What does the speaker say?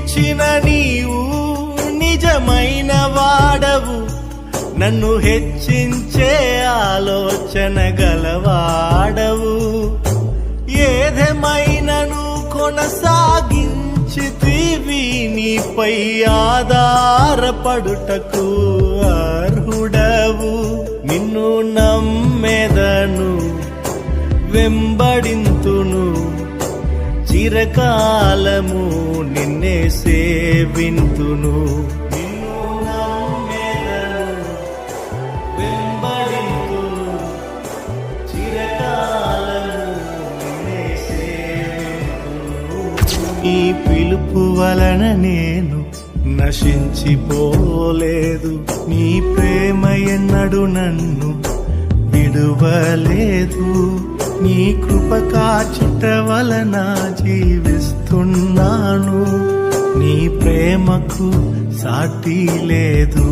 పిలిచిన నీవు నిజమైన వాడవు, నన్ను హెచ్చించే ఆలోచన గలవాడవు. ఏదేమైనను కొనసాగించితివి, నీపై ఆధారపడుటకు అర్హుడవు. నిన్ను నమ్మెదను, వెంబడింతును, చిరకాలము నిన్నే సేవింతును. నిన్ను నమ్మెదను, వెంబడింతును, చిరకాలము నిన్నే సేవింతును. ఈ పిలుపు వలన నేను నశించిపోలేదు, నీ ప్రేమ ఎన్నడు నన్ను విడువలేదు. నీ కృప కాచుట వలన జీవిస్తున్నాను, నీ ప్రేమకు సాటి లేదు.